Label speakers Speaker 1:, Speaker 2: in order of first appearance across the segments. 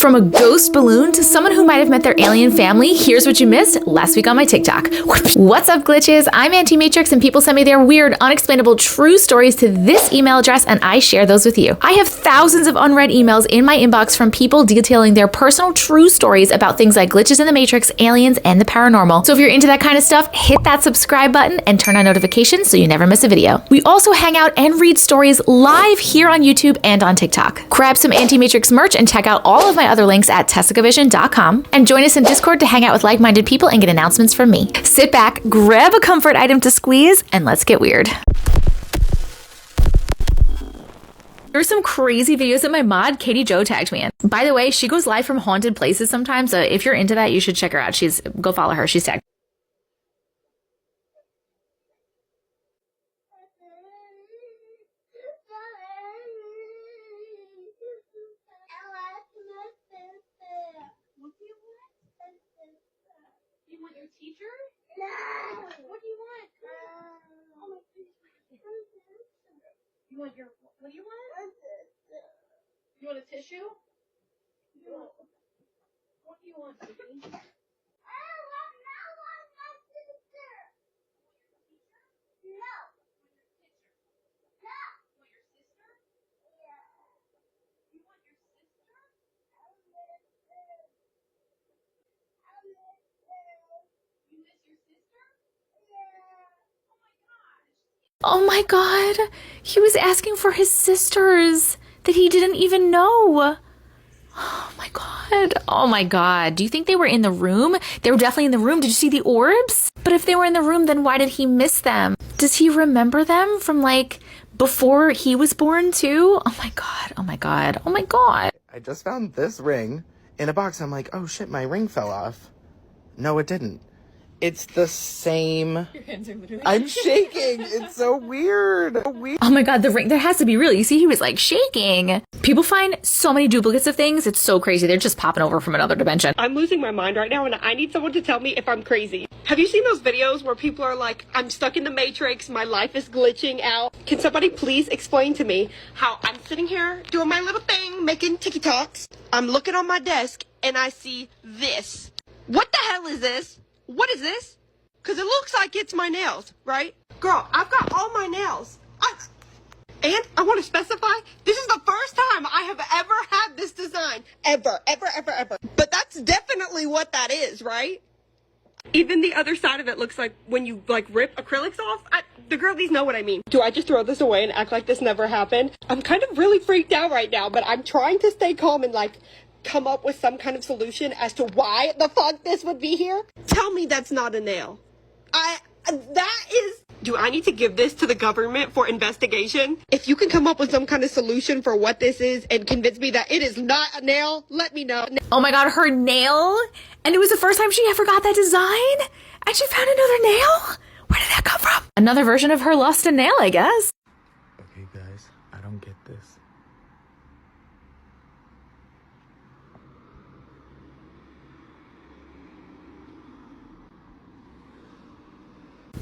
Speaker 1: From a ghost balloon to someone who might have met their alien family, here's what you missed last week on my TikTok. What's up, glitches? I'm Auntie Matrix, and people send me their weird, unexplainable true stories to this email address, and I share those with you. I have thousands of unread emails in my inbox from people detailing their personal true stories about things like glitches in the Matrix, aliens, and the paranormal. So if you're into that kind of stuff, hit that subscribe button and turn on notifications so you never miss a video. We also hang out and read stories live here on YouTube and on TikTok. Grab some Auntie Matrix merch and check out all of my other links at TcV&x.com, and join us in Discord to hang out with like-minded people and get announcements from me. Sit back, grab a comfort item to squeeze, and let's get weird. There's some crazy videos that my mod, Katie Jo, tagged me in. By the way, she goes live from haunted places sometimes, so if you're into that, you should check her out. Go follow her. She's tagged.
Speaker 2: You want your teacher? No. What do you want? Oh my goodness. You want your, what do you want? You want a tissue? What do you want, baby? I want my sister. No. No. Want your sister? Yeah. You want your sister? You miss your sister? Yeah.
Speaker 1: Oh my god, he was asking for his sisters that he didn't even know. Oh my god. Oh my god. Do you think they were in the room? They were definitely in the room. Did you see the orbs? But if they were in the room, then why did he miss them? Does he remember them from like before he was born too? Oh my god. Oh my god. Oh my god.
Speaker 3: I just found this ring in a box. I'm like, oh shit, my ring fell off. No, it didn't. It's the same.
Speaker 2: Your hands are literally.
Speaker 3: I'm shaking. It's so weird.
Speaker 1: Oh my god, the ring, there has to be real. You see, he was like shaking. People find so many duplicates of things. It's so crazy. They're just popping over from another dimension.
Speaker 4: I'm losing my mind right now, and I need someone to tell me if I'm crazy. Have you seen those videos where people are like, I'm stuck in the Matrix, my life is glitching out? Can somebody please explain to me how I'm sitting here doing my little thing, making TikToks? I'm looking on my desk, and I see this. What the hell is this? What is this? Because it looks like it's my nails, right? Girl, I've got all my nails. And I want to specify, this is the first time I have ever had this design. Ever. But that's definitely what that is, right? Even the other side of it looks like when you like rip acrylics off. The girlies know what I mean. Do I just throw this away and act like this never happened? I'm kind of really freaked out right now, but I'm trying to stay calm and like come up with some kind of solution as to why the fuck this would be here. Tell me that's not a nail. Do I need to give this to the government for investigation? If you can come up with some kind of solution for what this is and convince me that it is not a nail, let me know.
Speaker 1: Oh my god, her nail? And it was the first time she ever got that design? And she found another nail? Where did that come from? Another version of her lost a nail, I guess.
Speaker 3: Okay, guys, I don't get this.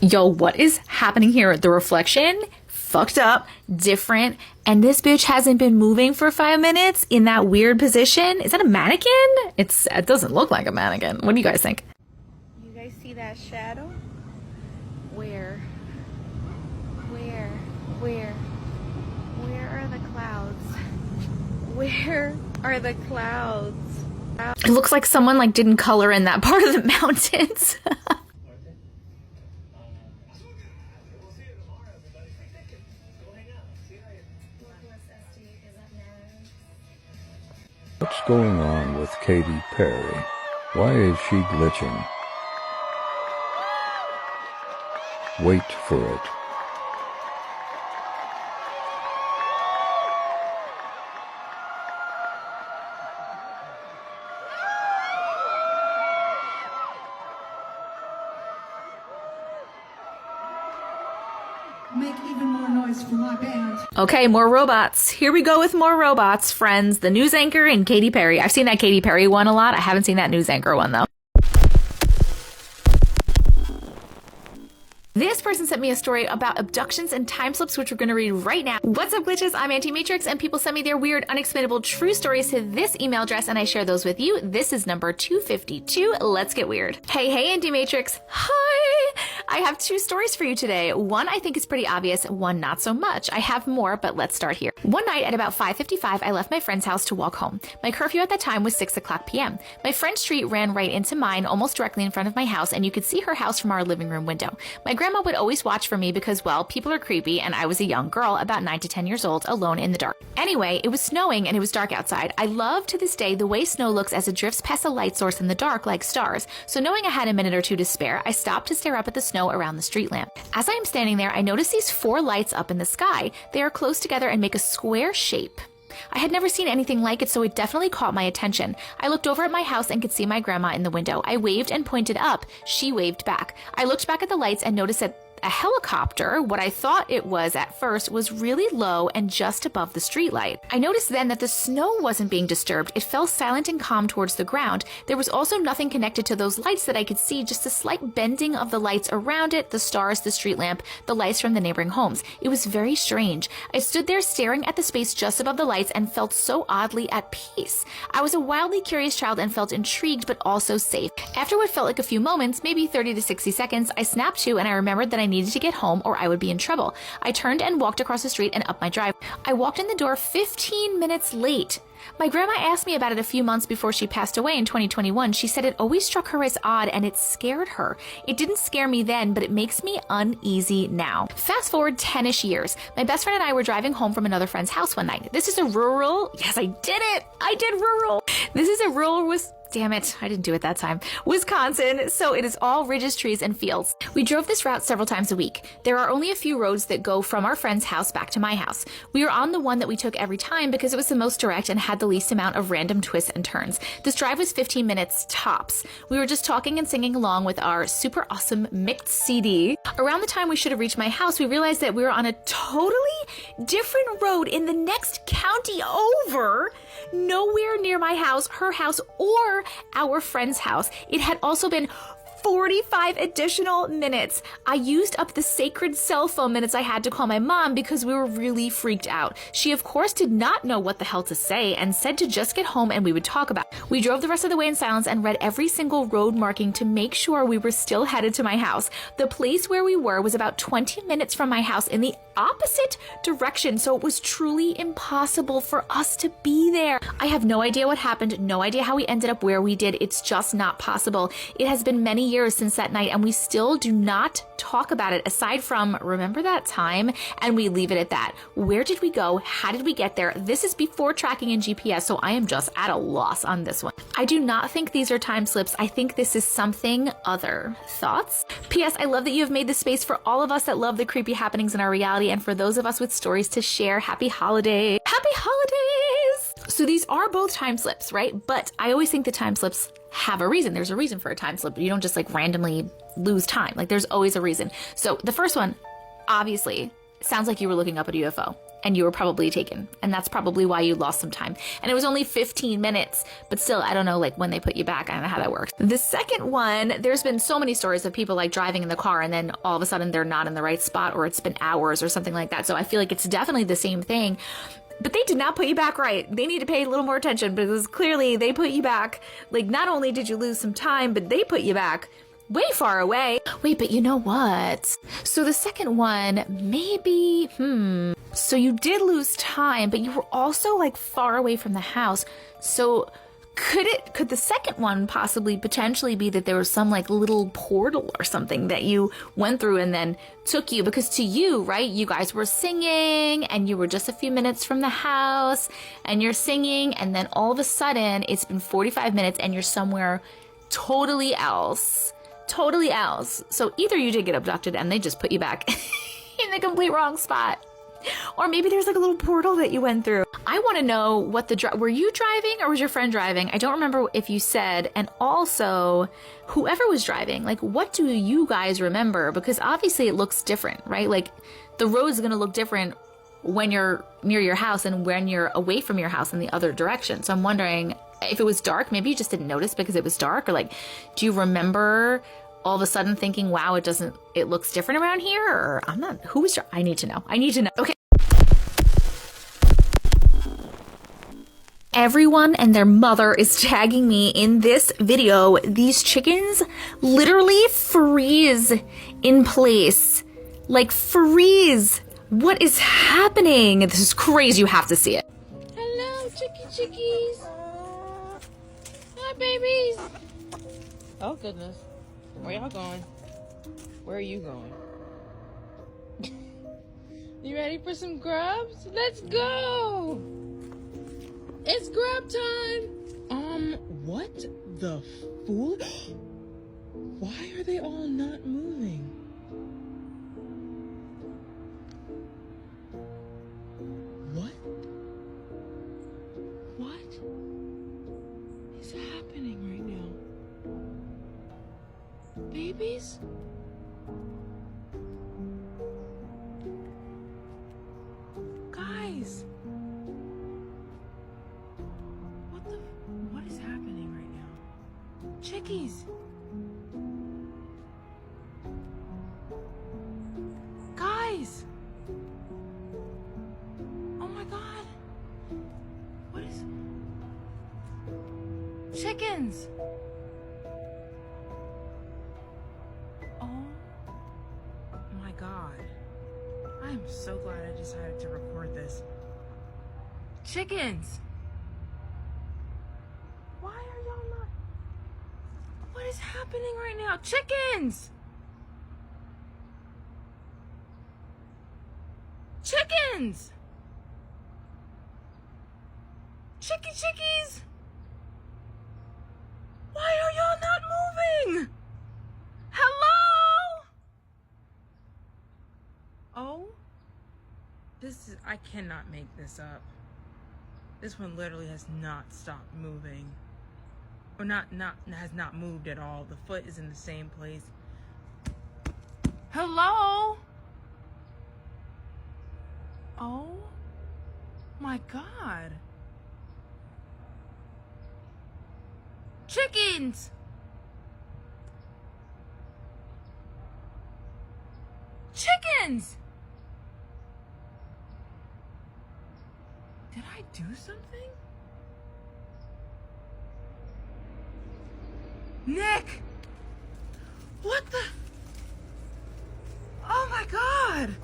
Speaker 1: Yo, what is happening here? The reflection, fucked up, different, and this bitch hasn't been moving for 5 minutes in that weird position. Is that a mannequin? It doesn't look like a mannequin. What do you guys think?
Speaker 2: You guys see that shadow?
Speaker 1: Where?
Speaker 2: Where are the clouds? Where are the clouds?
Speaker 1: It looks like someone like didn't color in that part of the mountains.
Speaker 5: What's going on with Katy Perry? Why is she glitching? Wait for it.
Speaker 6: Make even more noise for my band.
Speaker 1: Okay, more robots. Here we go with more robots, friends. The news anchor and Katy Perry. I've seen that Katy Perry one a lot. I haven't seen that news anchor one, though. This person sent me a story about abductions and time slips, which we're going to read right now. What's up, glitches? I'm Auntie Matrix, and people send me their weird, unexplainable true stories to this email address, and I share those with you. This is number 252. Let's get weird. Hey, Auntie Matrix. Hi! I have two stories for you today. One I think is pretty obvious, one not so much. I have more, but let's start here. One night at about 5:55, I left my friend's house to walk home. My curfew at that time was 6 o'clock p.m. My friend's street ran right into mine, almost directly in front of my house, and you could see her house from our living room window. My grandma would always watch for me because, well, people are creepy, and I was a young girl, about 9 to 10 years old, alone in the dark. Anyway, it was snowing and it was dark outside. I love to this day the way snow looks as it drifts past a light source in the dark like stars. So knowing I had a minute or two to spare, I stopped to stare up at the snow around the street lamp. As I am standing there, I notice these 4 lights up in the sky. They are close together and make a square shape. I had never seen anything like it, so it definitely caught my attention. I looked over at my house and could see my grandma in the window. I waved and pointed up. She waved back. I looked back at the lights and noticed that a helicopter, what I thought it was at first, was really low and just above the streetlight. I noticed then that the snow wasn't being disturbed. It fell silent and calm towards the ground. There was also nothing connected to those lights that I could see, just a slight bending of the lights around it, the stars, the street lamp, the lights from the neighboring homes. It was very strange. I stood there staring at the space just above the lights and felt so oddly at peace. I was a wildly curious child and felt intrigued but also safe. After what felt like a few moments, maybe 30 to 60 seconds, I snapped to and I remembered that I needed to get home or I would be in trouble. I turned and walked across the street and up my drive. I walked in the door 15 minutes late. My grandma asked me about it a few months before she passed away in 2021. She said it always struck her as odd and it scared her. It didn't scare me then, but it makes me uneasy now. Fast forward 10-ish years. My best friend and I were driving home from another friend's house one night. This is a rural, yes, I did it. I did rural. This is a rural damn it, I didn't do it that time. Wisconsin, so it is all ridges, trees, and fields. We drove this route several times a week. There are only a few roads that go from our friend's house back to my house. We were on the one that we took every time because it was the most direct and had the least amount of random twists and turns. This drive was 15 minutes tops. We were just talking and singing along with our super awesome mixed CD. Around the time we should have reached my house, we realized that we were on a totally different road in the next county over, nowhere near my house, her house, or our friend's house. It had also been 45 additional minutes. I used up the sacred cell phone minutes I had to call my mom because we were really freaked out. She, of course, did not know what the hell to say and said to just get home and we would talk about it. We drove the rest of the way in silence and read every single road marking to make sure we were still headed to my house. The place where we were was about 20 minutes from my house in the opposite direction, so it was truly impossible for us to be there. I have no idea what happened, no idea how we ended up where we did. It's just not possible. It has been many years since that night and we still do not talk about it aside from remember that time, and we leave it at that. Where did we go? How did we get there? This is before tracking and GPS, so I am just at a loss on this one. I do not think these are time slips. I think this is something other. Thoughts? P.S. I love that you have made the space for all of us that love the creepy happenings in our reality and for those of us with stories to share. Happy holiday. Happy holidays! So these are both time slips, right? But I always think the time slips have a reason. There's a reason for a time slip. You don't just like randomly lose time. Like there's always a reason. So the first one, obviously, sounds like you were looking up at a UFO and you were probably taken. And that's probably why you lost some time. And it was only 15 minutes, but still, I don't know like when they put you back. I don't know how that works. The second one, there's been so many stories of people like driving in the car and then all of a sudden they're not in the right spot or it's been hours or something like that. So I feel like it's definitely the same thing. But they did not put you back right. They need to pay a little more attention because clearly they put you back. Like not only did you lose some time, but they put you back way far away. Wait, but you know what? So the second one, maybe, so you did lose time, but you were also like far away from the house. So could the second one possibly potentially be that there was some like little portal or something that you went through and then took you? Because to you, right, you guys were singing and you were just a few minutes from the house and you're singing and then all of a sudden it's been 45 minutes and you're somewhere totally else. So either you did get abducted and they just put you back in the complete wrong spot. Or maybe there's like a little portal that you went through. I want to know what were you driving or was your friend driving? I don't remember if you said. And also, whoever was driving, like what do you guys remember? Because obviously it looks different, right? Like the road's going to look different when you're near your house and when you're away from your house in the other direction. So I'm wondering if it was dark, maybe you just didn't notice because it was dark, or like, do you remember all of a sudden thinking, wow, it looks different around here? Or I'm not, I need to know. Okay. Everyone and their mother is tagging me in this video. These chickens literally freeze in place. Like freeze. What is happening? This is crazy. You have to see it.
Speaker 2: Hello, chickies. Hi, babies. Oh, goodness. Where y'all going? Where are you going? You ready for some grubs? Let's go! It's grub time! What the fool? Why are they all not moving? What is happening right now? Babies? Guys! What is happening right now? Chickies! Guys! Oh my god! What is... Chickens! Oh my god. I am so glad I decided to record this. Chickens! Why are y'all not... What is happening right now? Chickens! Chickens! Chickies! Why are y'all not moving? Hello? Oh? I cannot make this up. This one literally has not stopped moving. Or has not moved at all. The foot is in the same place. Hello? Oh my god. Chickens! Chickens! Did I do something? Nick! What the? Oh my god!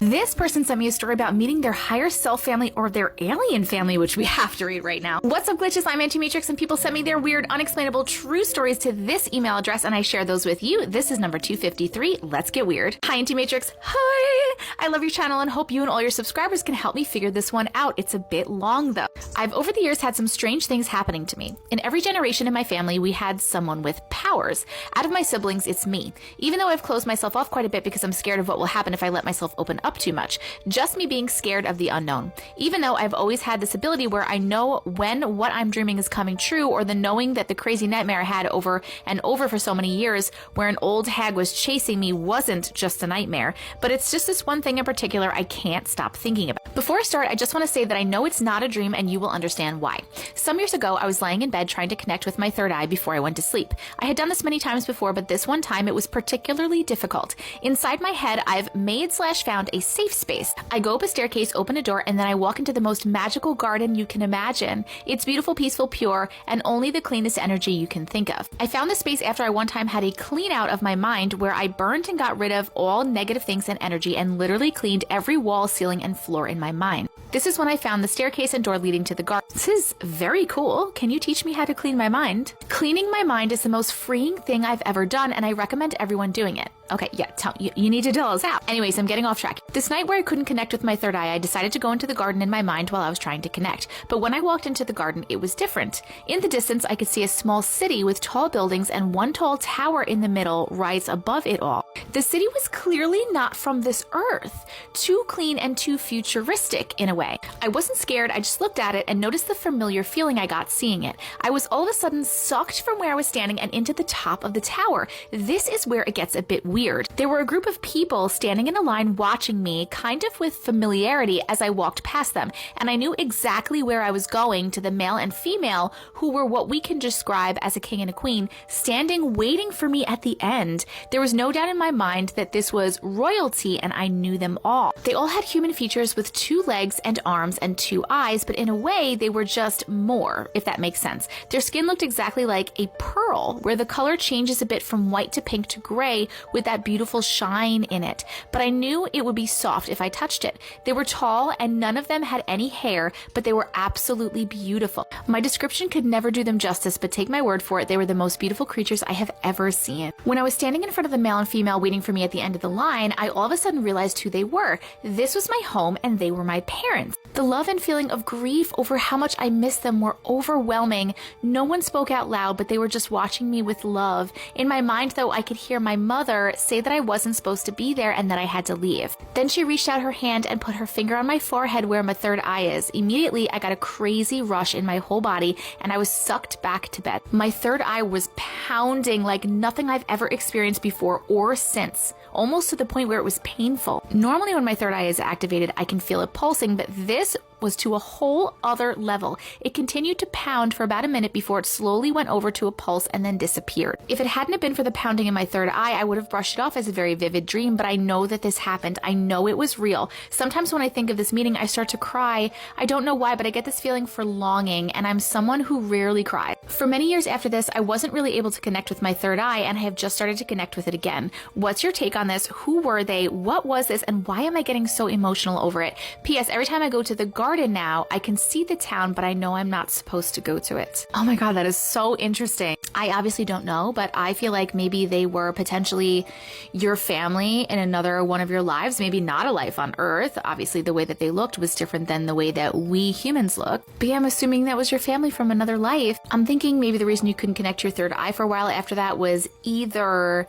Speaker 1: This person sent me a story about meeting their higher self family or their alien family, which we have to read right now. What's up, glitches? I'm Auntie Matrix, and people sent me their weird, unexplainable, true stories to this email address, and I share those with you. This is number 253. Let's get weird. Hi, Auntie Matrix. Hi! I love your channel and hope you and all your subscribers can help me figure this one out. It's a bit long, though. I've over the years had some strange things happening to me. In every generation in my family, we had someone with powers. Out of my siblings, it's me. Even though I've closed myself off quite a bit because I'm scared of what will happen if I let myself open up too much. Just me being scared of the unknown. Even though I've always had this ability where I know when what I'm dreaming is coming true, or the knowing that the crazy nightmare I had over and over for so many years where an old hag was chasing me wasn't just a nightmare, but it's just this one thing in particular I can't stop thinking about. Before I start, I just want to say that I know it's not a dream and you will understand why. Some years ago, I was laying in bed trying to connect with my third eye before I went to sleep. I had done this many times before, but this one time it was particularly difficult. Inside my head, I've made/found a safe space. I go up a staircase, open a door, and then I walk into the most magical garden you can imagine. It's beautiful, peaceful, pure, and only the cleanest energy you can think of. I found this space after I one time had a clean out of my mind where I burned and got rid of all negative things and energy and literally cleaned every wall, ceiling, and floor in my mind. This is when I found the staircase and door leading to the garden. This is very cool. Can you teach me how to clean my mind? Cleaning my mind is the most freeing thing I've ever done, and I recommend everyone doing it. Okay, yeah, you need to tell us how. Anyways, I'm getting off track. This night where I couldn't connect with my third eye, I decided to go into the garden in my mind while I was trying to connect. But when I walked into the garden, it was different. In the distance, I could see a small city with tall buildings and one tall tower in the middle rise above it all. The city was clearly not from this earth. Too clean and too futuristic in a way. I wasn't scared, I just looked at it and noticed the familiar feeling I got seeing it. I was all of a sudden sucked from where I was standing and into the top of the tower. This is where it gets a bit weird. weird. There were a group of people standing in a line watching me, kind of with familiarity as I walked past them, and I knew exactly where I was going, to the male and female who were what we can describe as a king and a queen, standing waiting for me at the end. There was no doubt in my mind that this was royalty, and I knew them all. They all had human features with 2 legs and arms and 2 eyes, but in a way they were just more, if that makes sense. Their skin looked exactly like a pearl, where the color changes a bit from white to pink to gray with that beautiful shine in it. But I knew it would be soft if I touched it. They were tall and none of them had any hair, but they were absolutely beautiful. My description could never do them justice, but take my word for it, they were the most beautiful creatures I have ever seen. When I was standing in front of the male and female waiting for me at the end of the line, I all of a sudden realized who they were. This was my home and they were my parents. The love and feeling of grief over how much I missed them were overwhelming. No one spoke out loud, but they were just watching me with love. In my mind, though, I could hear my mother say that I wasn't supposed to be there and that I had to leave. Then she reached out her hand and put her finger on my forehead where my third eye is. Immediately, I got a crazy rush in my whole body and I was sucked back to bed. My third eye was pounding like nothing I've ever experienced before or since, almost to the point where it was painful. Normally when my third eye is activated, I can feel it pulsing, but this was to a whole other level. It continued to pound for about a minute before it slowly went over to a pulse and then disappeared. If it hadn't been for the pounding in my third eye, I would have brushed it off as a very vivid dream, but I know that this happened. I know it was real. Sometimes when I think of this meeting, I start to cry. I don't know why, but I get this feeling for longing, and I'm someone who rarely cries. For many years after this, I wasn't really able to connect with my third eye, and I have just started to connect with it again. What's your take on this? Who were they? What was this? And why am I getting so emotional over it? P.S. Every time I go to the garden now, I can see the town, but I know I'm not supposed to go to it. Oh my God, that is so interesting. I obviously don't know, but I feel like maybe they were potentially your family in another one of your lives, maybe not a life on Earth. Obviously, the way that they looked was different than the way that we humans look. But yeah, I'm assuming that was your family from another life. I'm thinking maybe the reason you couldn't connect your third eye for a while after that was either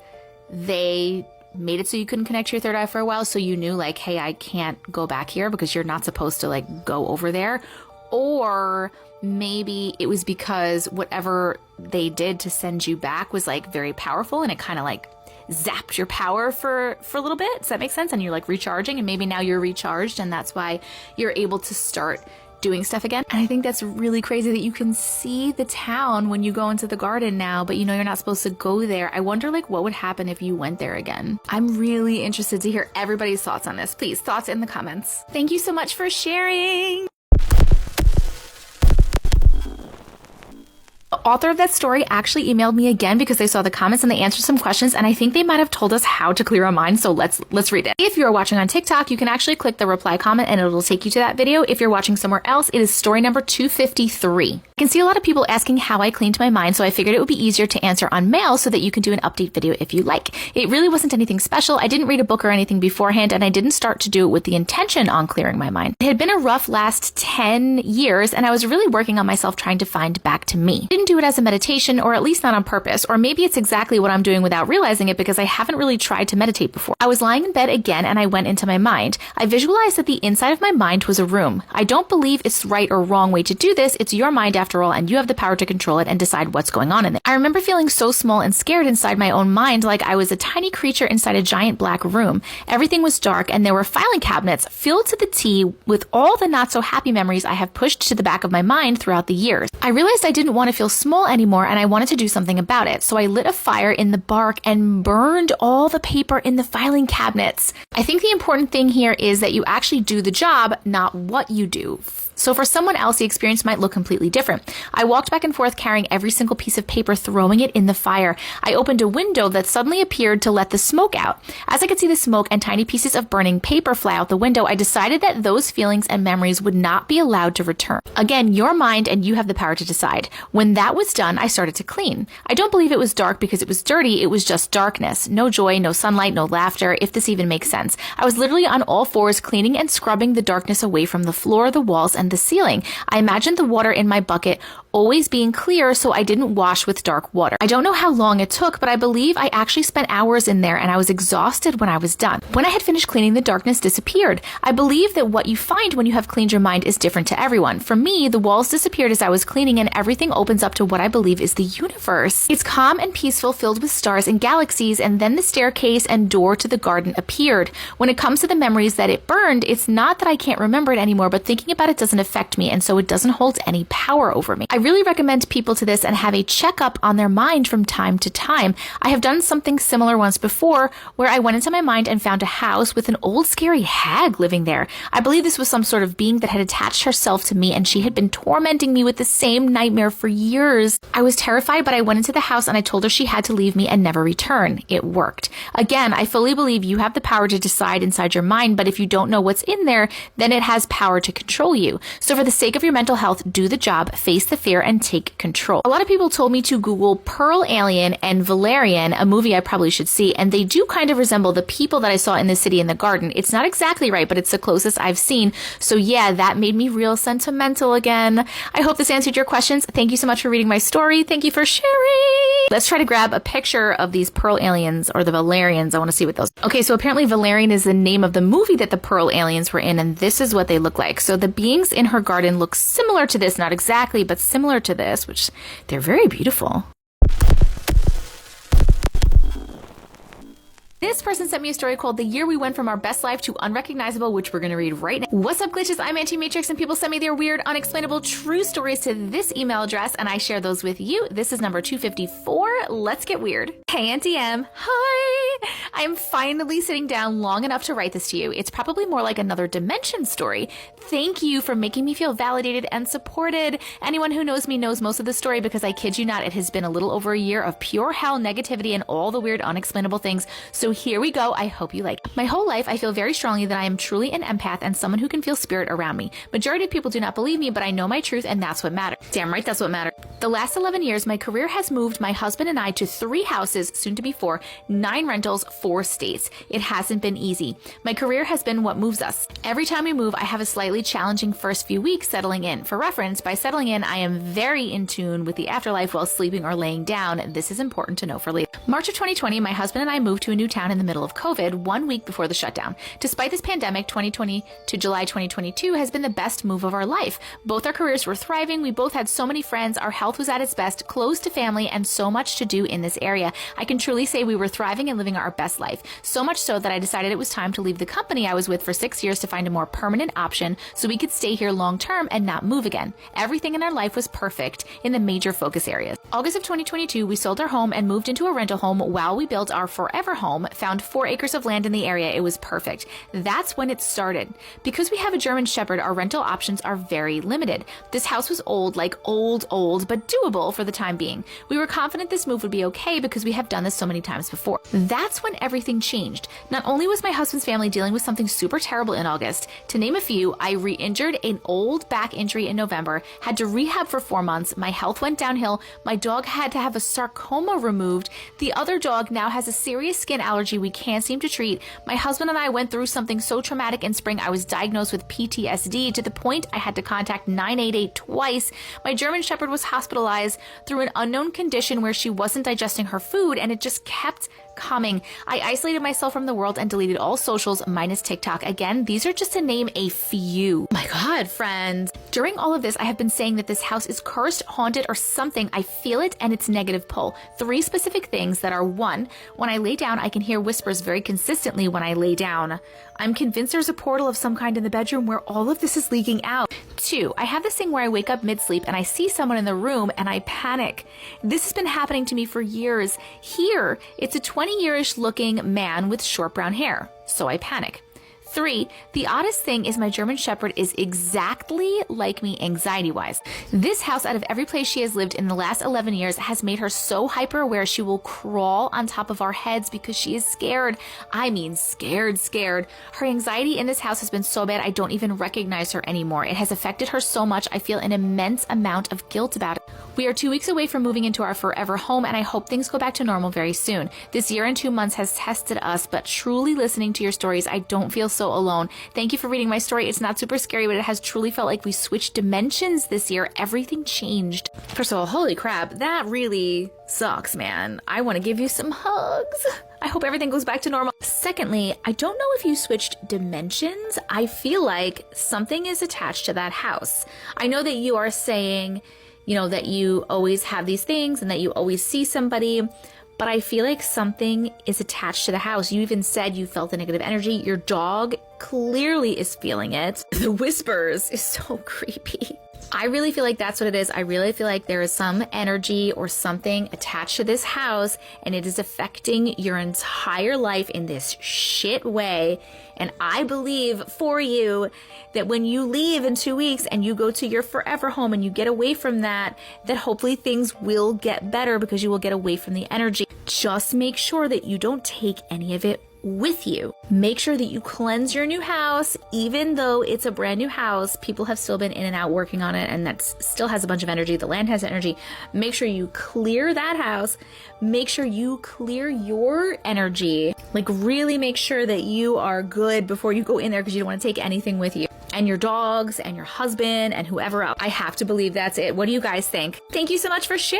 Speaker 1: they made it so you couldn't connect your third eye for a while, so you knew like, hey, I can't go back here because you're not supposed to like go over there. Or maybe it was because whatever they did to send you back was like very powerful and it kind of like zapped your power for a little bit. Does that make sense? And you're like recharging, and maybe now you're recharged and that's why you're able to start doing stuff again. And I think that's really crazy that you can see the town when you go into the garden now, but you know you're not supposed to go there. I wonder like what would happen if you went there again. I'm really interested to hear everybody's thoughts on this. Please, thoughts in the comments. Thank you so much for sharing. The author of that story actually emailed me again because they saw the comments and they answered some questions, and I think they might have told us how to clear our minds, so let's read it. If you're watching on TikTok, you can actually click the reply comment and it'll take you to that video. If you're watching somewhere else, it is story number 253. I can see a lot of people asking how I cleaned my mind, so I figured it would be easier to answer on mail so that you can do an update video if you like. It really wasn't anything special. I didn't read a book or anything beforehand, and I didn't start to do it with the intention on clearing my mind. It had been a rough last 10 years, and I was really working on myself trying to find back to me. I didn't do it as a meditation, or at least not on purpose, or maybe it's exactly what I'm doing without realizing it because I haven't really tried to meditate before. I was lying in bed again and I went into my mind. I visualized that the inside of my mind was a room. I don't believe it's right or wrong way to do this. It's your mind after all, and you have the power to control it and decide what's going on in it. I remember feeling so small and scared inside my own mind, like I was a tiny creature inside a giant black room. Everything was dark and there were filing cabinets filled to the T with all the not so happy memories I have pushed to the back of my mind throughout the years. I realized I didn't want to feel small anymore and I wanted to do something about it. So I lit a fire in the bark and burned all the paper in the filing cabinets. I think the important thing here is that you actually do the job, not what you do. So for someone else, the experience might look completely different. I walked back and forth carrying every single piece of paper, throwing it in the fire. I opened a window that suddenly appeared to let the smoke out. As I could see the smoke and tiny pieces of burning paper fly out the window, I decided that those feelings and memories would not be allowed to return. Again, your mind and you have the power to decide. When that was done, I started to clean. I don't believe it was dark because it was dirty. It was just darkness. No joy, no sunlight, no laughter, if this even makes sense. I was literally on all fours cleaning and scrubbing the darkness away from the floor, the walls, and the ceiling. I imagined the water in my bucket bucket, always being clear so I didn't wash with dark water. I don't know how long it took, but I believe I actually spent hours in there and I was exhausted when I was done. When I had finished cleaning, the darkness disappeared. I believe that what you find when you have cleaned your mind is different to everyone. For me, the walls disappeared as I was cleaning and everything opens up to what I believe is the universe. It's calm and peaceful, filled with stars and galaxies, and then the staircase and door to the garden appeared. When it comes to the memories that it burned, it's not that I can't remember it anymore, but thinking about it doesn't affect me, and so it doesn't hold any power over me. I really recommend people to this and have a checkup on their mind from time to time. I have done something similar once before where I went into my mind and found a house with an old scary hag living there. I believe this was some sort of being that had attached herself to me, and she had been tormenting me with the same nightmare for years. I was terrified, but I went into the house and I told her she had to leave me and never return. It worked. Again, I fully believe you have the power to decide inside your mind, but if you don't know what's in there, then it has power to control you. So for the sake of your mental health, do the job, face the fear, and take control. A lot of people told me to Google Pearl Alien and Valerian, a movie I probably should see, and they do kind of resemble the people that I saw in the city in the garden. It's not exactly right, but it's the closest I've seen. So yeah, that made me real sentimental again. I hope this answered your questions. Thank you so much for reading my story. Thank you for sharing. Let's try to grab a picture of these Pearl Aliens, or the Valerians. I want to see what those. Okay, so apparently Valerian is the name of the movie that the Pearl Aliens were in, and this is what they look like. So the beings in her garden look similar to this, not exactly, but similar to this, which they're very beautiful. This person sent me a story called The Year We Went From Our Best Life to Unrecognizable, which we're going to read right now. What's up, glitches? I'm Auntie Matrix, and people send me their weird, unexplainable, true stories to this email address, and I share those with you. This is number 254. Let's get weird. Hey, Auntie M. Hi! I'm finally sitting down long enough to write this to you. It's probably more like another dimension story. Thank you for making me feel validated and supported. Anyone who knows me knows most of the story because I kid you not, it has been a little over a year of pure hell, negativity, and all the weird, unexplainable things. So here we go. I hope you like it. My whole life, I feel very strongly that I am truly an empath and someone who can feel spirit around me. Majority of people do not believe me, but I know my truth, and that's what matters. Damn right, that's what matters. The last 11 years, my career has moved my husband and I to 3 houses, soon to be 4, 9 rentals, 4 states. It hasn't been easy. My career has been what moves us. Every time we move, I have a slightly challenging first few weeks settling in. For reference, by settling in, I am very in tune with the afterlife while sleeping or laying down. This is important to know for later. March of 2020, my husband and I moved to a new town in the middle of COVID, 1 week before the shutdown. Despite this pandemic, 2020 to July 2022 has been the best move of our life. Both our careers were thriving. We both had so many friends. Our health was at its best, close to family, and so much to do in this area. I can truly say we were thriving and living our best life. So much so that I decided it was time to leave the company I was with for 6 years to find a more permanent option so we could stay here long term and not move again. Everything in our life was perfect in the major focus areas. August of 2022, we sold our home and moved into a rental home while we built our forever home, found 4 acres of land in the area. It was perfect. That's when it started. Because we have a German Shepherd, our rental options are very limited. This house was old, like old, but doable for the time being. We were confident this move would be okay because we have done this so many times before. That's when everything changed. Not only was my husband's family dealing with something super terrible in August, to name a few, I re-injured an old back injury in November, had to rehab for 4 months, my health went downhill, my dog had to have a sarcoma removed, the other dog now has a serious skin allergy we can't seem to treat, my husband and I went through something so traumatic in spring I was diagnosed with PTSD to the point I had to contact 988 twice, my German Shepherd was hospitalized through an unknown condition where she wasn't digesting her food, and it just kept coming. I isolated myself from the world and deleted all socials minus TikTok. Again, these are just to name a few. My God, friends. During all of this, I have been saying that this house is cursed, haunted, or something. I feel it and its negative pull. 3 specific things that are: 1, when I lay down, I can hear whispers very consistently when I lay down. I'm convinced there's a portal of some kind in the bedroom where all of this is leaking out. 2, I have this thing where I wake up mid-sleep and I see someone in the room and I panic. This has been happening to me for years. Here, it's a 20-year-ish looking man with short brown hair, so I panic. 3, the oddest thing is my German Shepherd is exactly like me anxiety-wise. This house, out of every place she has lived in the last 11 years, has made her so hyper-aware she will crawl on top of our heads because she is scared. I mean scared. Her anxiety in this house has been so bad I don't even recognize her anymore. It has affected her so much I feel an immense amount of guilt about it. We are 2 weeks away from moving into our forever home, and I hope things go back to normal very soon. This year and 2 months has tested us, but truly listening to your stories, I don't feel so alone. Thank you for reading my story. It's not super scary, but it has truly felt like we switched dimensions this year. Everything changed. First of all, holy crap, that really sucks, man. I want to give you some hugs. I hope everything goes back to normal. Secondly, I don't know if you switched dimensions. I feel like something is attached to that house. I know that you are saying, you know, that you always have these things and that you always see somebody, but I feel like something is attached to the house. You even said you felt the negative energy. Your dog clearly is feeling it. The whispers is so creepy. I really feel like that's what it is. I really feel like there is some energy or something attached to this house, and it is affecting your entire life in this shit way. And I believe for you that when you leave in 2 weeks and you go to your forever home and you get away from that, that hopefully things will get better because you will get away from the energy. Just make sure that you don't take any of it with you. Make sure that you cleanse your new house. Even though it's a brand new house, people have still been in and out working on it, and that still has a bunch of energy. The land has energy. Make sure you clear that house. Make sure you clear your energy. Like, really make sure that you are good before you go in there, because you don't want to take anything with you. And your dogs and your husband and whoever else. I have to believe that's it. What do you guys think? Thank you so much for sharing.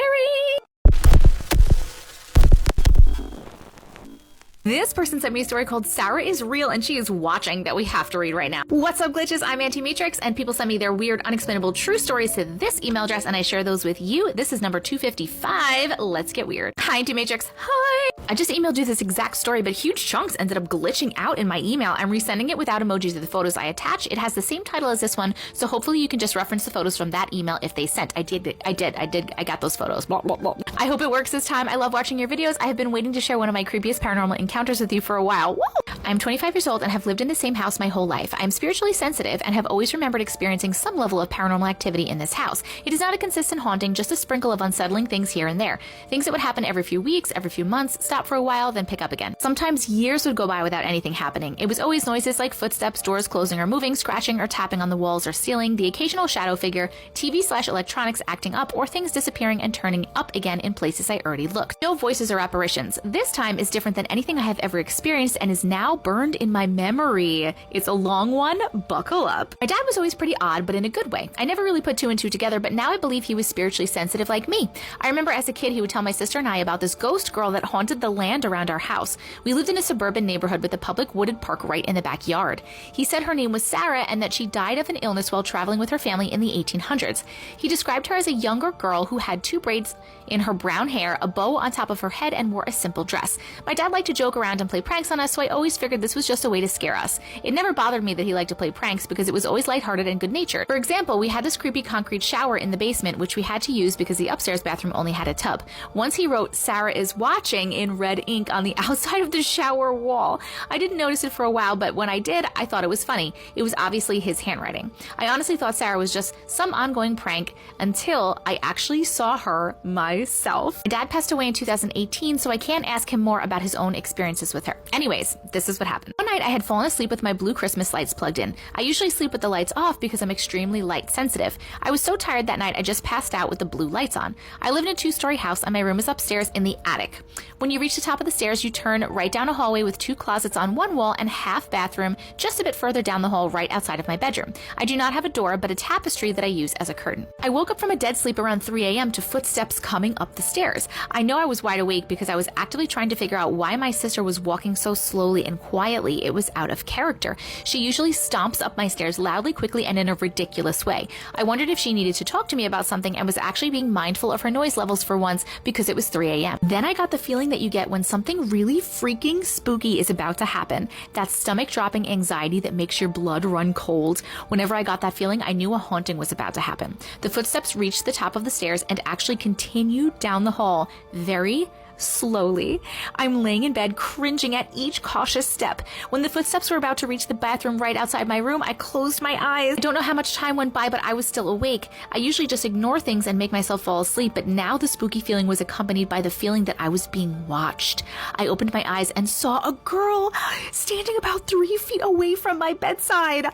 Speaker 1: This person sent me a story called Sarah is Real, and she is watching, that we have to read right now. What's up, glitches? I'm Auntie Matrix, and people send me their weird, unexplainable true stories to this email address, and I share those with you. This is number 255. Let's get weird. Hi, Auntie Matrix. Hi. I just emailed you this exact story, but huge chunks ended up glitching out in my email. I'm resending it without emojis of the photos I attach. It has the same title as this one, so hopefully you can just reference the photos from that email if they sent. I got those photos. Blah, blah, blah. I hope it works this time. I love watching your videos. I have been waiting to share one of my creepiest paranormal encounters with you for a while. Woo! I'm 25 years old and have lived in the same house my whole life. I'm spiritually sensitive and have always remembered experiencing some level of paranormal activity in this house. It is not a consistent haunting, just a sprinkle of unsettling things here and there. Things that would happen every few weeks, every few months, stop for a while, then pick up again. Sometimes years would go by without anything happening. It was always noises like footsteps, doors closing or moving, scratching or tapping on the walls or ceiling, the occasional shadow figure, TV/electronics acting up, or things disappearing and turning up again in places I already looked. No voices or apparitions. This time is different than anything I have ever experienced and is now burned in my memory. It's a long one. Buckle up. My dad was always pretty odd, but in a good way. I never really put two and two together, but now I believe he was spiritually sensitive like me. I remember as a kid he would tell my sister and I about this ghost girl that haunted the land around our house. We lived in a suburban neighborhood with a public wooded park right in the backyard. He said her name was Sarah and that she died of an illness while traveling with her family in the 1800s. He described her as a younger girl who had 2 braids in her brown hair, a bow on top of her head, and wore a simple dress. My dad liked to joke around and play pranks on us, so I always figured this was just a way to scare us. It never bothered me that he liked to play pranks because it was always lighthearted and good-natured. For example, we had this creepy concrete shower in the basement, which we had to use because the upstairs bathroom only had a tub. Once he wrote "Sarah is watching" in red ink on the outside of the shower wall. I didn't notice it for a while, but when I did, I thought it was funny. It was obviously his handwriting. I honestly thought Sarah was just some ongoing prank until I actually saw her myself. My dad passed away in 2018, so I can't ask him more about his own experiences with her. Anyways, this is what happened. One night I had fallen asleep with my blue Christmas lights plugged in. I usually sleep with the lights off because I'm extremely light sensitive. I was so tired that night I just passed out with the blue lights on. I live in a 2-story house and my room is upstairs in the attic. When you reach the top of the stairs, you turn right down a hallway with 2 closets on one wall and half bathroom just a bit further down the hall right outside of my bedroom. I do not have a door, but a tapestry that I use as a curtain. I woke up from a dead sleep around 3 a.m. to footsteps coming up the stairs. I know I was wide awake because I was actively trying to figure out why my sister was walking so slowly and quietly. It was out of character. She usually stomps up my stairs loudly, quickly, and in a ridiculous way. I wondered if she needed to talk to me about something and was actually being mindful of her noise levels for once because it was 3 a.m. Then I got the feeling that you get when something really freaking spooky is about to happen. That stomach-dropping anxiety that makes your blood run cold. Whenever I got that feeling, I knew a haunting was about to happen. The footsteps reached the top of the stairs and actually continued down the hall very slowly. I'm laying in bed, cringing at each cautious step. When the footsteps were about to reach the bathroom right outside my room, I closed my eyes. I don't know how much time went by, but I was still awake. I usually just ignore things and make myself fall asleep, but now the spooky feeling was accompanied by the feeling that I was being watched. I opened my eyes and saw a girl standing about 3 feet away from my bedside.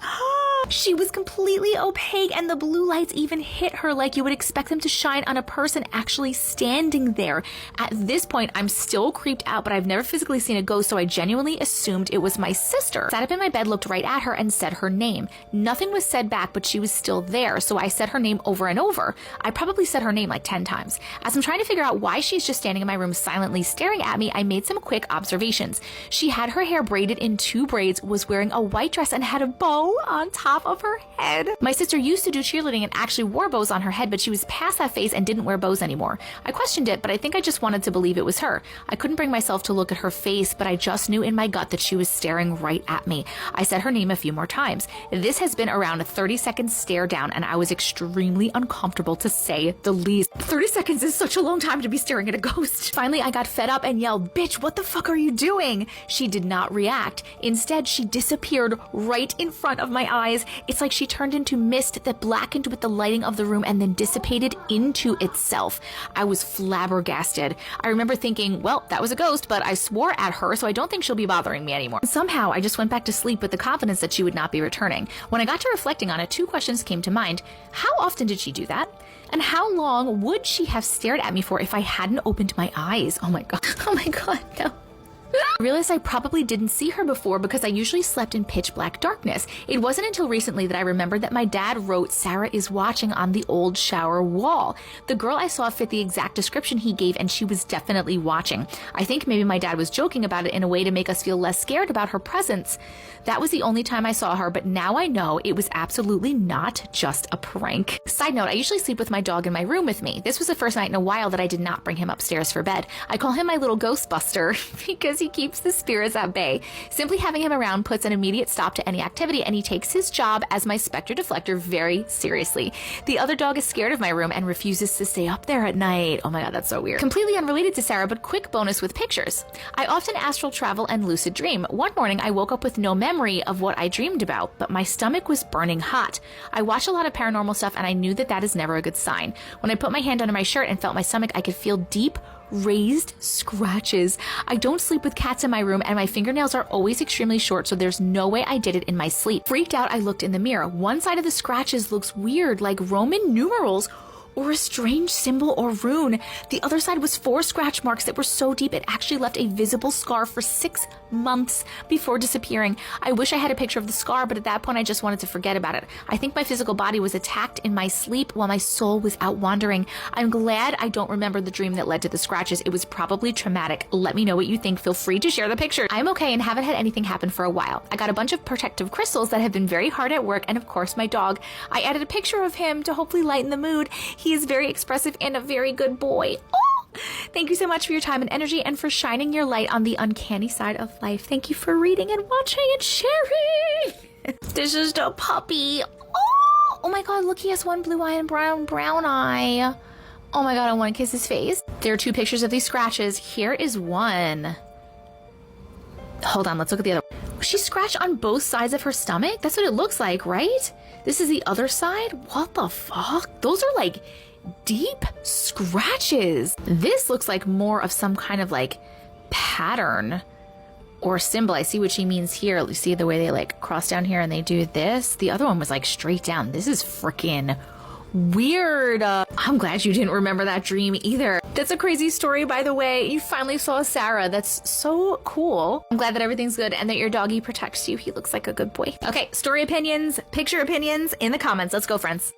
Speaker 1: She was completely opaque and the blue lights even hit her like you would expect them to shine on a person actually standing there. At this point, I'm still creeped out, but I've never physically seen a ghost, so I genuinely assumed it was my sister. Sat up in my bed, looked right at her, and said her name. Nothing was said back, but she was still there, so I said her name over and over. I probably said her name like 10 times. As I'm trying to figure out why she's just standing in my room silently staring at me, I made some quick observations. She had her hair braided in 2 braids, was wearing a white dress, and had a bow on top of her head. My sister used to do cheerleading and actually wore bows on her head, but she was past that phase and didn't wear bows anymore. I questioned it, but I think I just wanted to believe it was her. I couldn't bring myself to look at her face, but I just knew in my gut that she was staring right at me. I said her name a few more times. This has been around a 30-second stare down, and I was extremely uncomfortable to say the least. 30 seconds is such a long time to be staring at a ghost. Finally, I got fed up and yelled, "Bitch, what the fuck are you doing?" She did not react. Instead, she disappeared right in front of my eyes. It's like she turned into mist that blackened with the lighting of the room and then dissipated into itself. I was flabbergasted. I remember thinking, well, that was a ghost, but I swore at her, so I don't think she'll be bothering me anymore. Somehow, I just went back to sleep with the confidence that she would not be returning. When I got to reflecting on it, 2 questions came to mind. How often did she do that? And how long would she have stared at me for if I hadn't opened my eyes? Oh my god. Oh my god, no. I realized I probably didn't see her before because I usually slept in pitch black darkness. It wasn't until recently that I remembered that my dad wrote "Sarah is watching" on the old shower wall. The girl I saw fit the exact description he gave, and she was definitely watching. I think maybe my dad was joking about it in a way to make us feel less scared about her presence. That was the only time I saw her, but now I know it was absolutely not just a prank. Side note, I usually sleep with my dog in my room with me. This was the first night in a while that I did not bring him upstairs for bed. I call him my little Ghostbuster because he keeps the spirits at bay. Simply having him around puts an immediate stop to any activity, and he takes his job as my specter deflector very seriously. The other dog is scared of my room and refuses to stay up there at night. Oh my god, that's so weird. Completely unrelated to Sarah, but quick bonus with pictures. I often astral travel and lucid dream. One morning, I woke up with no memory of what I dreamed about, but my stomach was burning hot. I watch a lot of paranormal stuff, and I knew that that is never a good sign. When I put my hand under my shirt and felt my stomach, I could feel deep, raised scratches. I don't sleep with cats in my room, and my fingernails are always extremely short, so there's no way I did it in my sleep. Freaked out, I looked in the mirror. One side of the scratches looks weird, like Roman numerals or a strange symbol or rune. The other side was 4 scratch marks that were so deep it actually left a visible scar for 6 months before disappearing. I wish I had a picture of the scar, but at that point I just wanted to forget about it. I think my physical body was attacked in my sleep while my soul was out wandering. I'm glad I don't remember the dream that led to the scratches. It was probably traumatic. Let me know what you think. Feel free to share the picture. I'm okay and haven't had anything happen for a while. I got a bunch of protective crystals that have been very hard at work, and of course my dog. I added a picture of him to hopefully lighten the mood. He is very expressive and a very good boy. Oh! Thank you so much for your time and energy and for shining your light on the uncanny side of life. Thank you for reading and watching and sharing. This is the puppy. Oh my god, look, he has one blue eye and brown eye. Oh my god, I want to kiss his face. There are 2 pictures of these scratches. Here is one. Hold on, let's look at the other. She scratched on both sides of her stomach? That's what it looks like, right? This is the other side? What the fuck? Those are like deep scratches. This looks like more of some kind of like pattern or symbol. I see what she means here. You see the way they like cross down here and they do this? The other one was like straight down. This is freaking weird. I'm glad you didn't remember that dream either. That's a crazy story, by the way. You finally saw Sarah. That's so cool. I'm glad that everything's good and that your doggy protects you. He looks like a good boy. Okay, story opinions, picture opinions in the comments. Let's go, friends.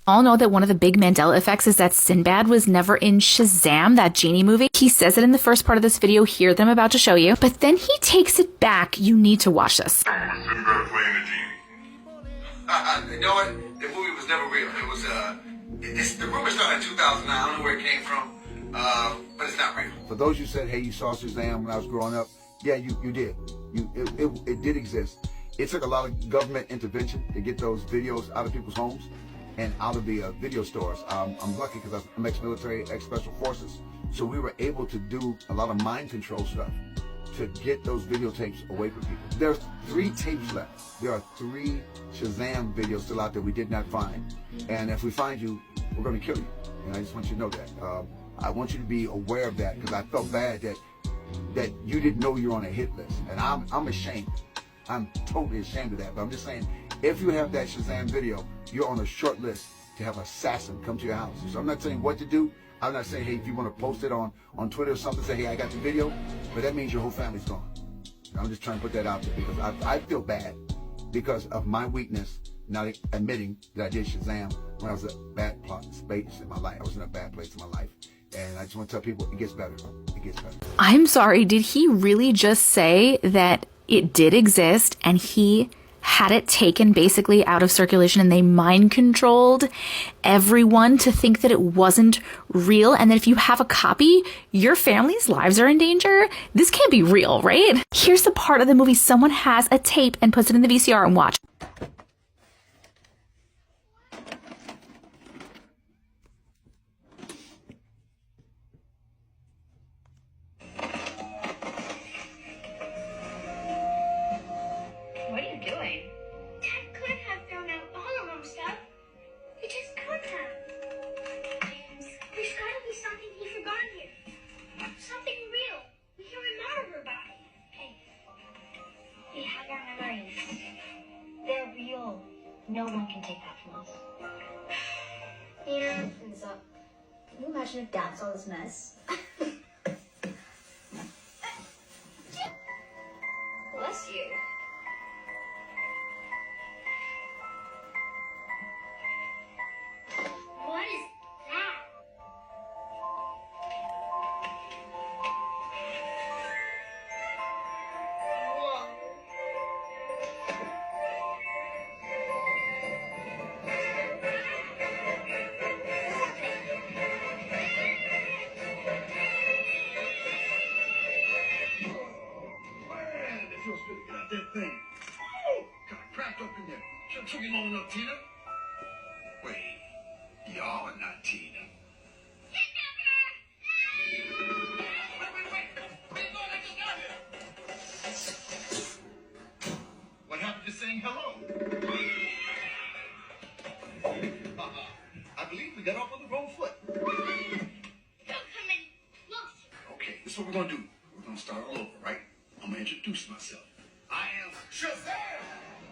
Speaker 1: All know that one of the big Mandela effects is that Sinbad was never in Shazam, that genie movie. He says it in the first part of this video here that I'm about to show you, but then he takes it back. You need to watch this.
Speaker 7: Sinbad playing the genie. You know what? The movie was never real. It was, the rumor started in 2009. I don't know where it came from, but it's not real. For those who said, hey, you saw Shazam when I was growing up, yeah, you did. It did exist. It took a lot of government intervention to get those videos out of people's homes and out of the video stores. I'm lucky because I'm ex-military, ex-special forces. So we were able to do a lot of mind control stuff to get those videotapes away from people. There's 3 tapes left. There are 3 Shazam videos still out there we did not find. And if we find you, we're gonna kill you. And I just want you to know that. I want you to be aware of that because I felt bad that that you didn't know you're on a hit list. And I'm ashamed. I'm totally ashamed of that. But I'm just saying, if you have that Shazam video, you're on a short list to have an assassin come to your house. So I'm not saying what to do. I'm not saying, hey, if you want to post it on Twitter or something, say, hey, I got the video. But that means your whole family's gone. I'm just trying to put that out there because I feel bad because of my weakness, not admitting that I did Shazam when I was in a bad space in my life. I was in a bad place in my life. And I just want to tell people, it gets better. It gets better.
Speaker 1: I'm sorry, did he really just say that it did exist and he had it taken basically out of circulation and they mind controlled everyone to think that it wasn't real, and that if you have a copy, your family's lives are in danger? This can't be real, right? Here's the part of the movie someone has a tape and puts it in the VCR and watch.
Speaker 8: What are you doing? Dad could have thrown out all the wrong stuff. He just could have. James, there's gotta be something he forgot here. Something real. We can remember about it. Hey, we have our memories. They're real. No one can take that from us.
Speaker 9: Peter, what's up? Can you imagine if Dad saw this mess?
Speaker 8: Bless you. What is that? Whoa.
Speaker 7: Man, it feels good to get out that thing. Oh, got cracked up in there. Should've took you long enough, Tina. Wait, y'all are not Tina. Wait. Where you going? I just got here. What happened to saying hello? I believe we got off on the wrong foot.
Speaker 8: Don't come in close.
Speaker 7: Okay, this is what we're gonna do. We're gonna start all over, right? I'm gonna introduce myself. I am Shazam!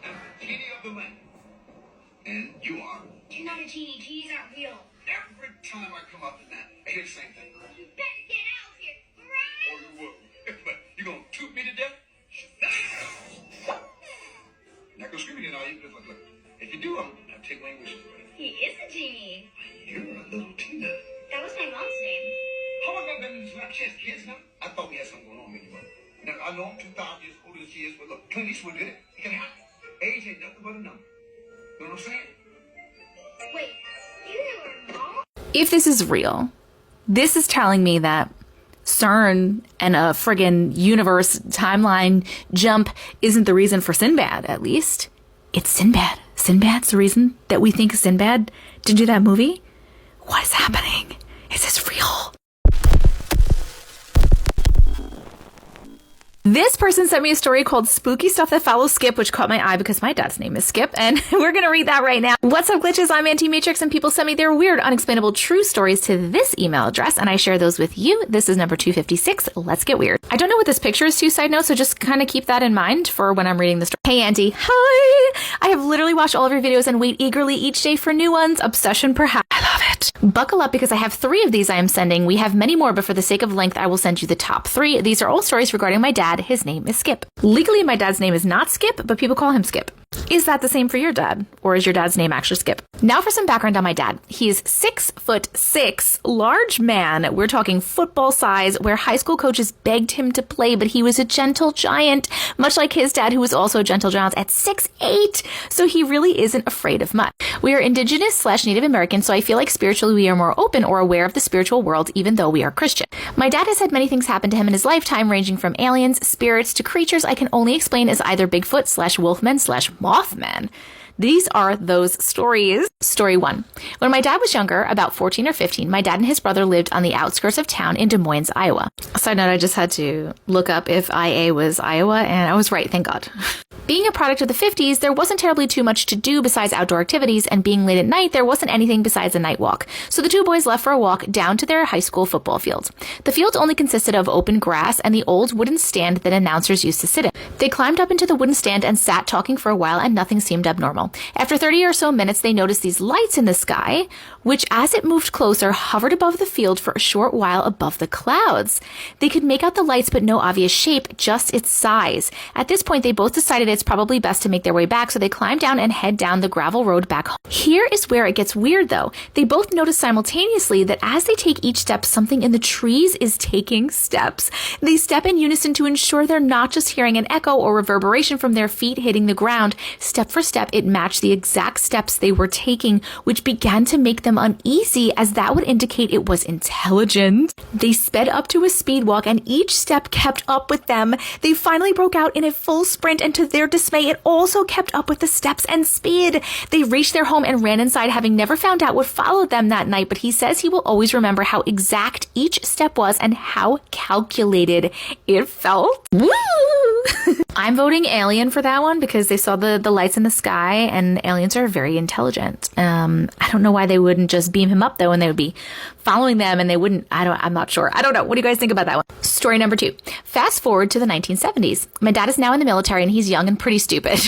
Speaker 7: I'm the genie of the land. And you are?
Speaker 8: You're not a genie. Genies aren't real.
Speaker 7: Every time I come out the net, I hear the same thing.
Speaker 8: You better get out of here. Right?
Speaker 7: Or you will. But you gonna toot me to death? Shazam! Not gonna scream again, are you? Look. If you do, I'm gonna take my wishes.
Speaker 8: He is a genie.
Speaker 7: You're a little Tina.
Speaker 8: That was my mom's name.
Speaker 7: How long have I been in this lab? She has kids now? I thought we had something going on with you. Now, I know I'm 2,000 years older than she is, but look, Clint Eastwood did it. It can happen. Age ain't nothing but a number. You know what I'm saying?
Speaker 8: Wait, you knew her mom?
Speaker 1: If this is real, this is telling me that CERN and a friggin' universe timeline jump isn't the reason for Sinbad, at least. It's Sinbad. Sinbad's the reason that we think Sinbad didn't do that movie? What is happening? Is this real? This person sent me a story called Spooky Stuff That Follows Skip, which caught my eye because my dad's name is Skip, and we're going to read that right now. What's up, glitches? I'm Auntie Matrix, and people send me their weird, unexplainable true stories to this email address, and I share those with you. This is number 256. Let's get weird. I don't know what this picture is, too, side note, so just kind of keep that in mind for when I'm reading the story. Hey, Auntie. Hi! I have literally watched all of your videos and wait eagerly each day for new ones. Obsession, perhaps. I love it. Buckle up because I have 3 of these I am sending. We have many more, but for the sake of length, I will send you the top 3. These are all stories regarding my dad. His name is Skip. Legally, my dad's name is not Skip, but people call him Skip. Is that the same for your dad? Or is your dad's name actually Skip? Now for some background on my dad. He is 6'6", large man. We're talking football size, where high school coaches begged him to play, but he was a gentle giant, much like his dad, who was also a gentle giant at 6'8". So he really isn't afraid of much. We are indigenous/Native American, so I feel like spiritually we are more open or aware of the spiritual world, even though we are Christian. My dad has had many things happen to him in his lifetime, ranging from aliens, spirits, to creatures I can only explain as either Bigfoot/Wolfman/Mothman. These are those stories. Story 1. When my dad was younger, about 14 or 15, my dad and his brother lived on the outskirts of town in Des Moines, Iowa. Side note, I just had to look up if IA was Iowa, and I was right, thank God. Being a product of the 50s, there wasn't terribly too much to do besides outdoor activities, and being late at night, there wasn't anything besides a night walk. So the two boys left for a walk down to their high school football field. The field only consisted of open grass and the old wooden stand that announcers used to sit in. They climbed up into the wooden stand and sat talking for a while, and nothing seemed abnormal. After 30 or so minutes, they noticed these lights in the sky, which as it moved closer, hovered above the field for a short while above the clouds. They could make out the lights, but no obvious shape, just its size. At this point, they both decided it's probably best to make their way back, so they climbed down and head down the gravel road back home. Here is where it gets weird, though. They both notice simultaneously that as they take each step, something in the trees is taking steps. They step in unison to ensure they're not just hearing an echo or reverberation from their feet hitting the ground. Step for step, it matched the exact steps they were taking, which began to make them uneasy, as that would indicate it was intelligent. They sped up to a speed walk, and each step kept up with them. They finally broke out in a full sprint, and to their dismay, it also kept up with the steps and speed. They reached their home and ran inside, having never found out what followed them that night, but he says he will always remember how exact each step was and how calculated it felt. Woo! I'm voting alien for that one because they saw the lights in the sky, and aliens are very intelligent. I don't know why they wouldn't just beam him up though, and they would be following them, and they wouldn't, I'm not sure. I don't know. What do you guys think about that one? Story number 2. Fast forward to the 1970s. My dad is now in the military, and he's young and pretty stupid.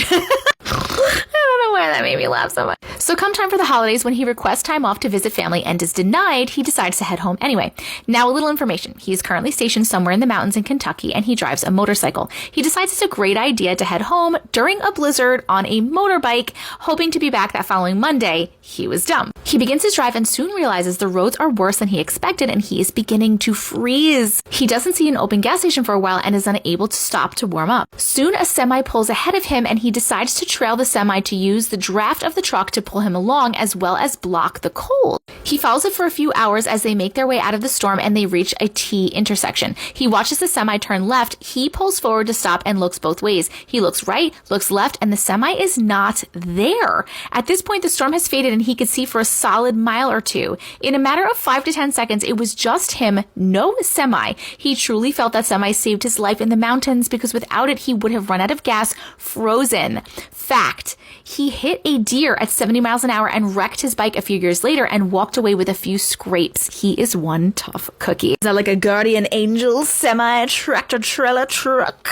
Speaker 1: I don't know why that made me laugh so much. So come time for the holidays, when he requests time off to visit family and is denied, he decides to head home anyway. Now a little information. He is currently stationed somewhere in the mountains in Kentucky, and he drives a motorcycle. He decides it's a great idea to head home during a blizzard on a motorbike, hoping to be back that following Monday. He was dumb. He begins his drive and soon realizes the roads are worse than he expected, and he is beginning to freeze. He doesn't see an open gas station for a while and is unable to stop to warm up. Soon a semi pulls ahead of him, and he decides to trail the semi to use the draft of the truck to pull him along, as well as block the cold. He follows it for a few hours as they make their way out of the storm, and they reach a T intersection. He watches the semi turn left. He pulls forward to stop and looks both ways. He looks right, looks left, and the semi is not there. At this point, the storm has faded, and he could see for a solid mile or two. In a matter of 5 to 10 seconds, it was just him, no semi. He truly felt that semi saved his life in the mountains, because without it, he would have run out of gas, frozen. Fact. He hit a deer at 70 miles an hour and wrecked his bike a few years later and walked away with a few scrapes. He is one tough cookie. Is that like a guardian angel semi-tractor trailer truck?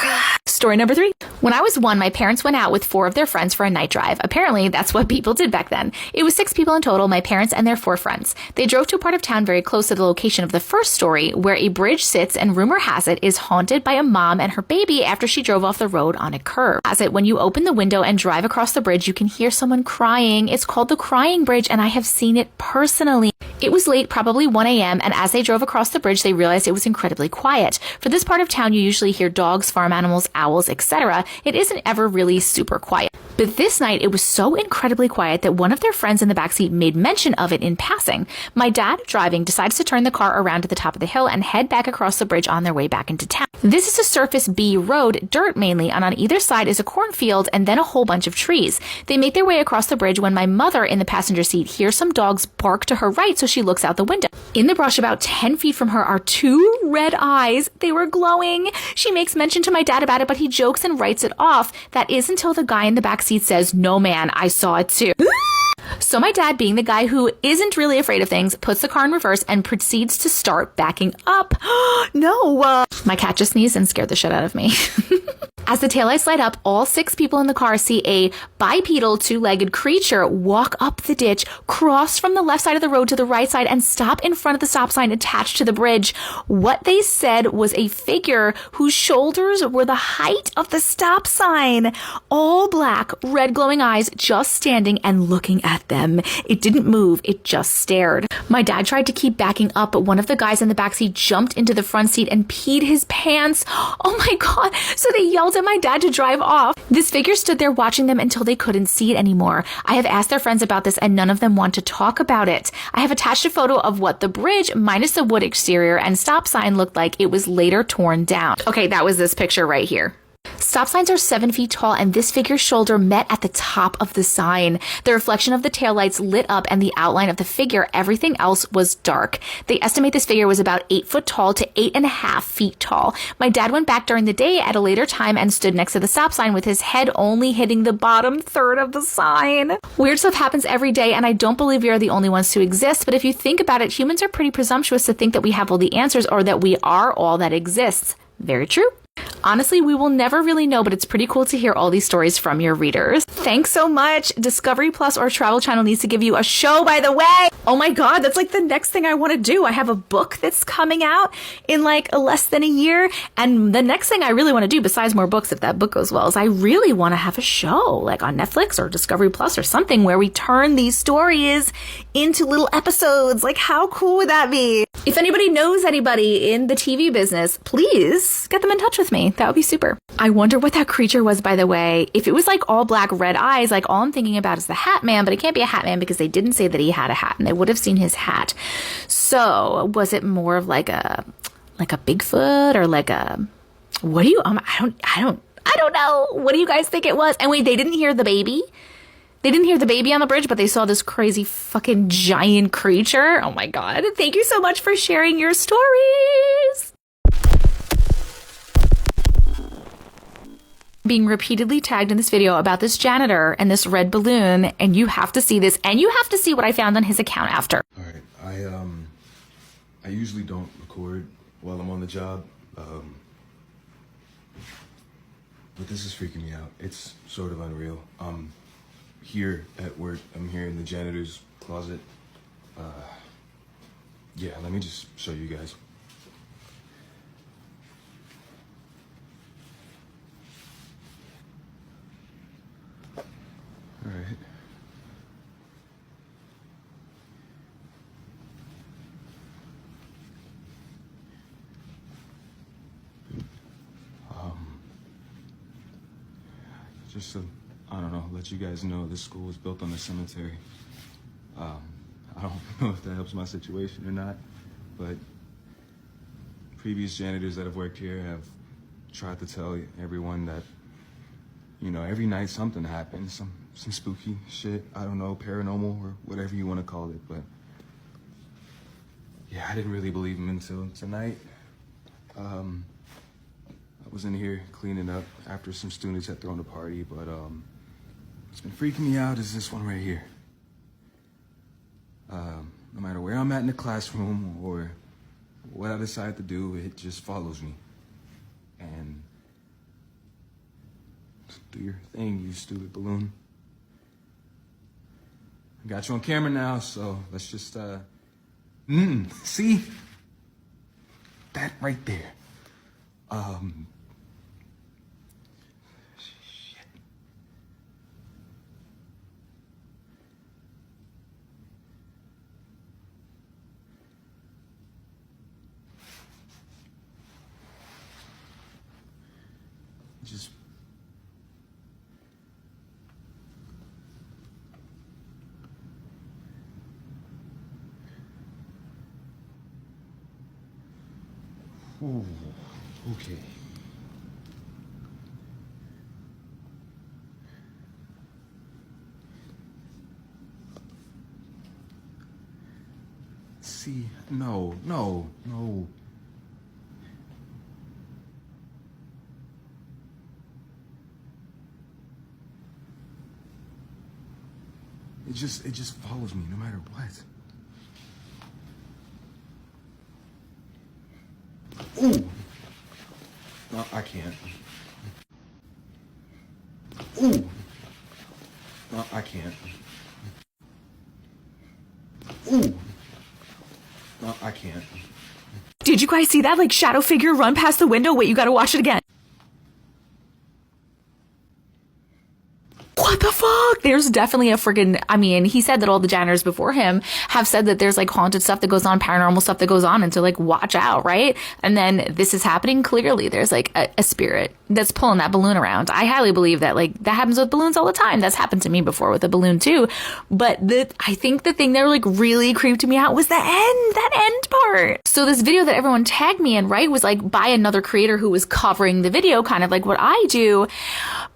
Speaker 1: Story number 3. When I was 1, my parents went out with 4 of their friends for a night drive. Apparently, that's what people did back then. It was 6 people in total, my parents and their 4 friends. They drove to a part of town very close to the location of the first story, where a bridge sits and rumor has it is haunted by a mom and her baby after she drove off the road on a curve. As it, when you open the window and drive across the bridge, you can hear someone crying. It's called the Crying Bridge, and I have seen it personally. It was late, probably 1 a.m., and as they drove across the bridge, they realized it was incredibly quiet. For this part of town, you usually hear dogs, farm animals, owls, etc. It isn't ever really super quiet. But this night, it was so incredibly quiet that one of their friends in the backseat made mention of it in passing. My dad, driving, decides to turn the car around to the top of the hill and head back across the bridge on their way back into town. This is a surface B road, dirt mainly, and on either side is a cornfield and then a whole bunch of trees. They make their way across the bridge when my mother, in the passenger seat, hears some dogs bark to her right, so she looks out the window. In the brush about 10 feet from her are 2 red eyes. They were glowing. She makes mention to my dad about it, but he jokes and writes it off. That is until the guy in the back seat says, "No man, I saw it too." So my dad, being the guy who isn't really afraid of things, puts the car in reverse and proceeds to start backing up. No! My cat just sneezed and scared the shit out of me. As the taillights light up, all 6 people in the car see a bipedal 2-legged creature walk up the ditch, cross from the left side of the road to the right side, and stop in front of the stop sign attached to the bridge. What they said was a figure whose shoulders were the height of the stop sign. All black, red glowing eyes, just standing and looking at them. It didn't move, it just stared. My dad tried to keep backing up, but one of the guys in the backseat jumped into the front seat and peed his pants. Oh my God. So they yelled at my dad to drive off. This figure stood there watching them until they couldn't see it anymore. I have asked their friends about this and none of them want to talk about it. I have attached a photo of what the bridge, minus the wood exterior and stop sign, looked like. It was later torn down. Okay, that was this picture right here. Stop signs are 7 feet tall, and this figure's shoulder met at the top of the sign. The reflection of the taillights lit up and the outline of the figure. Everything else was dark. They estimate this figure was about 8 foot tall to 8.5 feet tall. My dad went back during the day at a later time and stood next to the stop sign with his head only hitting the bottom third of the sign. Weird stuff happens every day, and I don't believe we are the only ones to exist, but if you think about it, humans are pretty presumptuous to think that we have all the answers or that we are all that exists. Very true. Honestly, we will never really know, but it's pretty cool to hear all these stories from your readers. Thanks so much. Discovery Plus or Travel Channel needs to give you a show, by the way. Oh my God, that's like the next thing I want to do. I have a book that's coming out in like less than a year. And the next thing I really want to do, besides more books, if that book goes well, is I really want to have a show like on Netflix or Discovery Plus or something where we turn these stories into little episodes. Like, how cool would that be? If anybody knows anybody in the TV business, please get them in touch with me. That would be super. I wonder what that creature was, by the way. If it was like all black, red eyes, like all I'm thinking about is the Hat Man, but it can't be a Hat Man because they didn't say that he had a hat and they would have seen his hat. So was it more of like a Bigfoot or like a, what do you, I don't know. What do you guys think it was? And wait, they didn't hear the baby? They didn't hear the baby on the bridge, but they saw this crazy fucking giant creature. Oh my God. Thank you so much for sharing your stories. Being repeatedly tagged in this video about this janitor and this red balloon, and you have to see this, and you have to see what I found on his account after.
Speaker 10: All right, I usually don't record while I'm on the job, but this is freaking me out. It's sort of unreal. Here at work, I'm here in the janitor's closet. Yeah, let me just show you guys. All right. Just to, I don't know, let you guys know this school was built on a cemetery. I don't know if that helps my situation or not, but previous janitors that have worked here have tried to tell everyone that, you know, every night something happens, some spooky shit, I don't know, paranormal or whatever you want to call it, but yeah, I didn't really believe him until tonight. I was in here cleaning up after some students had thrown a party, but what's been freaking me out is this one right here. No matter where I'm at in the classroom or what I decide to do, it just follows me. And do your thing, you stupid balloon. I got you on camera now, so let's just, see? That right there. Shit. Just ooh, okay. See, no. It just follows me no matter what. Ooh. No, I can't. Ooh. No, I can't. Ooh. No, I can't.
Speaker 1: Did you guys see that like shadow figure run past the window? Wait, you gotta watch it again. What the fuck? there's definitely a friggin', I mean, he said that all the janitors before him have said that there's like haunted stuff that goes on, paranormal stuff that goes on, and to like watch out, right? And then this is happening. Clearly there's like a spirit that's pulling that balloon around. I highly believe that like that happens with balloons all the time. That's happened to me before with a balloon too. But I think the thing that like really creeped me out was that end part. So this video that everyone tagged me in, right, was like by another creator who was covering the video, kind of like what I do.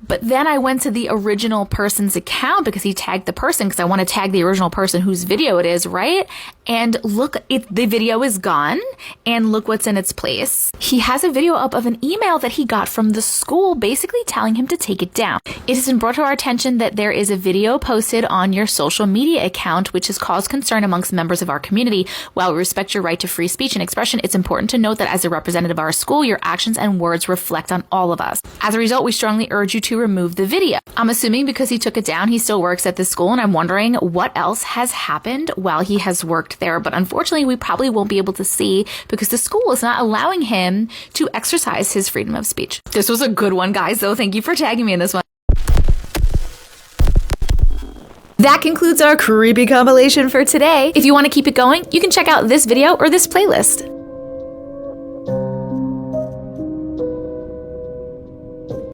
Speaker 1: But then I went to the original person's account because he tagged the person, because I want to tag the original person whose video it is, right? And look, the video is gone, and look what's in its place. He has a video up of an email that he got from the school basically telling him to take it down. It has been brought to our attention that there is a video posted on your social media account which has caused concern amongst members of our community. While we respect your right to free speech and expression, it's important to note that as a representative of our school, your actions and words reflect on all of us. As a result, we strongly urge you to remove the video. I'm assuming because he took it down, he still works at the school, and I'm wondering what else has happened while he has worked there. But unfortunately, we probably won't be able to see because the school is not allowing him to exercise his freedom of speech. This was a good one, guys, though. Thank you for tagging me in this one. That concludes our creepy compilation for today. If you want to keep it going, you can check out this video or this playlist.